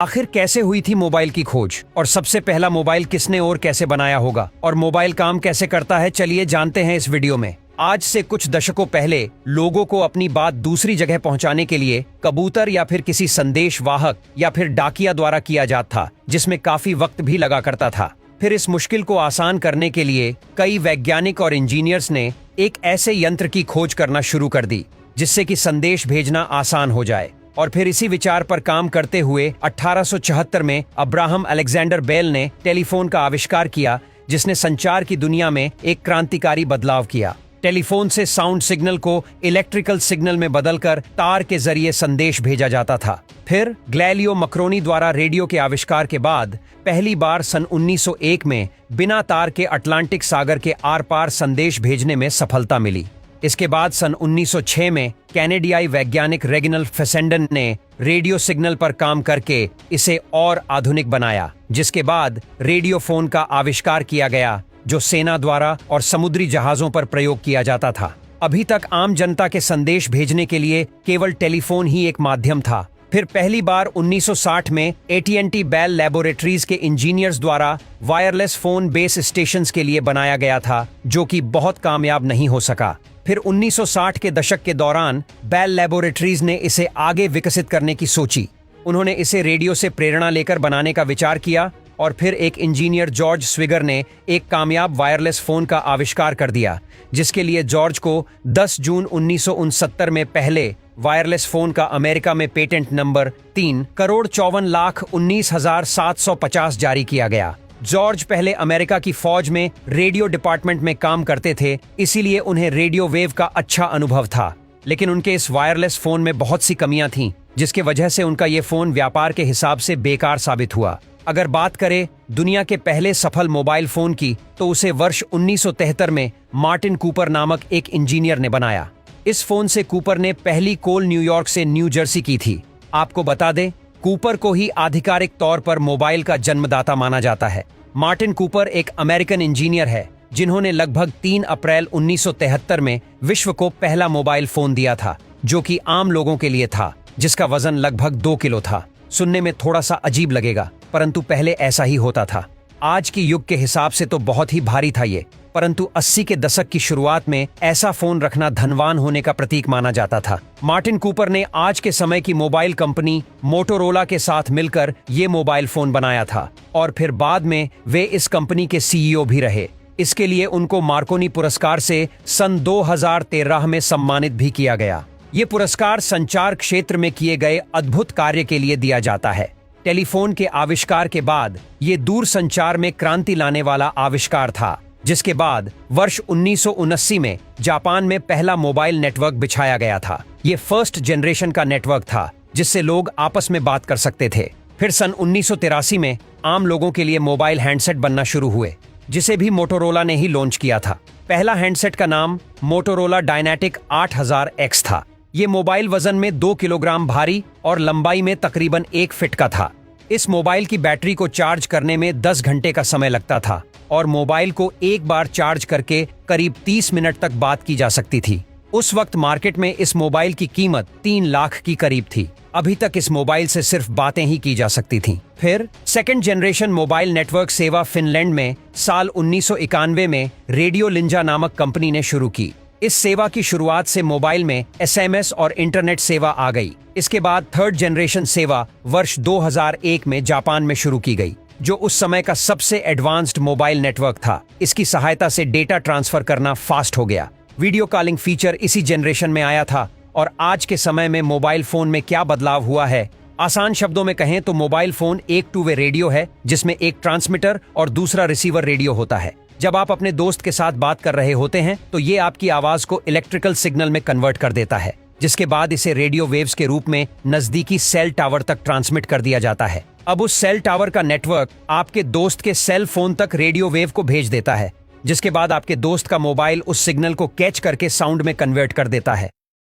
आखिर कैसे हुई थी मोबाइल की खोज और सबसे पहला मोबाइल किसने और कैसे बनाया होगा और मोबाइल काम कैसे करता है, चलिए जानते हैं इस वीडियो में। आज से कुछ दशकों पहले लोगों को अपनी बात दूसरी जगह पहुंचाने के लिए कबूतर या फिर किसी संदेश वाहक या फिर डाकिया द्वारा किया जाता था, जिसमें काफी वक्त भी लगा करता था। फिर इस मुश्किल को आसान करने के लिए कई वैज्ञानिक और इंजीनियर्स ने एक ऐसे यंत्र की खोज करना शुरू कर दी जिससे कि संदेश भेजना आसान हो जाए। और फिर इसी विचार पर काम करते हुए 1876 में अब्राहम अलेक्जेंडर बेल ने टेलीफोन का आविष्कार किया, जिसने संचार की दुनिया में एक क्रांतिकारी बदलाव किया। टेलीफोन से साउंड सिग्नल को इलेक्ट्रिकल सिग्नल में बदलकर तार के जरिए संदेश भेजा जाता था। फिर गैलिलियो मकरोनी द्वारा रेडियो के आविष्कार के बाद पहली बार सन 1901 में बिना तार के अटलांटिक सागर के आर पार संदेश भेजने में सफलता मिली। इसके बाद सन 1906 में कैनेडियाई वैज्ञानिक रेगिनल्ड फेसेंडन ने रेडियो सिग्नल पर काम करके इसे और आधुनिक बनाया, जिसके बाद रेडियो फोन का आविष्कार किया गया, जो सेना द्वारा और समुद्री जहाजों पर प्रयोग किया जाता था। अभी तक आम जनता के संदेश भेजने के लिए केवल टेलीफोन ही एक माध्यम था। फिर पहली बार 1960 में AT&T बेल लैबोरेटरीज के इंजीनियर्स द्वारा वायरलेस फोन बेस स्टेशंस के लिए बनाया गया था, जो कि बहुत कामयाब नहीं हो सका। फिर 1960 के दशक के दौरान बेल लैबोरेटरीज ने इसे आगे विकसित करने की सोची। उन्होंने इसे रेडियो से प्रेरणा लेकर बनाने का विचार किया और फिर एक इंजीनियर जॉर्ज स्विगर ने एक कामयाब वायरलेस फोन का आविष्कार कर दिया, जिसके लिए जॉर्ज को 10 जून 1969 में पहले वायरलेस फोन का अमेरिका में पेटेंट नंबर 3,54,19,750 जारी किया गया। जॉर्ज पहले अमेरिका की फौज में रेडियो डिपार्टमेंट में काम करते थे, इसीलिए उन्हें रेडियो वेव का अच्छा अनुभव था। लेकिन उनके इस वायरलेस फोन में बहुत सी कमियां थीं, जिसके वजह से उनका ये फोन व्यापार के हिसाब से बेकार साबित हुआ। अगर बात करें दुनिया के पहले सफल मोबाइल फोन की, तो उसे वर्ष 1973 में मार्टिन कूपर नामक एक इंजीनियर ने बनाया। इस फोन से कूपर ने पहली कॉल न्यूयॉर्क से न्यू जर्सी की थी। आपको बता दें, कूपर को ही आधिकारिक तौर पर मोबाइल का जन्मदाता माना जाता है। मार्टिन कूपर एक अमेरिकन इंजीनियर है, जिन्होंने लगभग 3 अप्रैल 1973 में विश्व को पहला मोबाइल फोन दिया था, जो कि आम लोगों के लिए था, जिसका वजन लगभग 2 किलो था। सुनने में थोड़ा सा अजीब लगेगा, परंतु पहले ऐसा ही होता था। आज के युग के हिसाब से तो बहुत ही भारी था ये, परंतु 80 के दशक की शुरुआत में ऐसा फोन रखना धनवान होने का प्रतीक माना जाता था। मार्टिन कूपर ने आज के समय की मोबाइल कंपनी मोटोरोला के साथ मिलकर ये मोबाइल फोन बनाया था और फिर बाद में वे इस कंपनी के CEO भी रहे। इसके लिए उनको मार्कोनी पुरस्कार से सन 2013 में सम्मानित भी किया गया। ये पुरस्कार संचार क्षेत्र में किए गए अद्भुत कार्य के लिए दिया जाता है। टेलीफोन के आविष्कार के बाद ये दूर संचार में क्रांति लाने वाला आविष्कार था, जिसके बाद वर्ष 1979 में जापान में पहला मोबाइल नेटवर्क बिछाया गया था। ये फर्स्ट जनरेशन का नेटवर्क था, जिससे लोग आपस में बात कर सकते थे। फिर सन 1983 में आम लोगों के लिए मोबाइल हैंडसेट बनना शुरू हुए, जिसे भी मोटोरोला ने ही लॉन्च किया था। पहला हैंडसेट का नाम मोटोरोला डायनेटिक 8000X था। ये मोबाइल वजन में 2 किलोग्राम भारी और लंबाई में तकरीबन 1 फीट का था। इस मोबाइल की बैटरी को चार्ज करने में 10 घंटे का समय लगता था और मोबाइल को एक बार चार्ज करके करीब 30 मिनट तक बात की जा सकती थी। उस वक्त मार्केट में इस मोबाइल की कीमत 3 लाख की करीब थी। अभी तक इस मोबाइल से सिर्फ बातें ही की जा सकती थीं। फिर सेकंड जनरेशन मोबाइल नेटवर्क सेवा फिनलैंड में साल 1991 में रेडियो लिंजा नामक कंपनी ने शुरू की। इस सेवा की शुरुआत से मोबाइल में SMS और इंटरनेट सेवा आ गई। इसके बाद थर्ड जनरेशन सेवा वर्ष 2001 में जापान में शुरू की गई, जो उस समय का सबसे एडवांस्ड मोबाइल नेटवर्क था। इसकी सहायता से डेटा ट्रांसफर करना फास्ट हो गया। वीडियो कॉलिंग फीचर इसी जनरेशन में आया था। और आज के समय में मोबाइल फोन में क्या बदलाव हुआ है, आसान शब्दों में कहें तो मोबाइल फोन एक 2 वे रेडियो है, जिसमें एक ट्रांसमीटर और दूसरा रिसीवर रेडियो होता है। जब आप अपने दोस्त के साथ बात कर रहे होते हैं, तो ये आपकी आवाज को इलेक्ट्रिकल सिग्नल में कन्वर्ट कर देता है, जिसके बाद इसे रेडियो वेव्स के रूप में नजदीकी सेल टावर तक ट्रांसमिट कर दिया जाता है। अब उस सेल टावर का नेटवर्क आपके दोस्त के सेल फोन तक रेडियो वेव को भेज देता है, जिसके बाद आपके दोस्त का मोबाइल उस सिग्नल को कैच करके साउंड में कन्वर्ट कर देता है।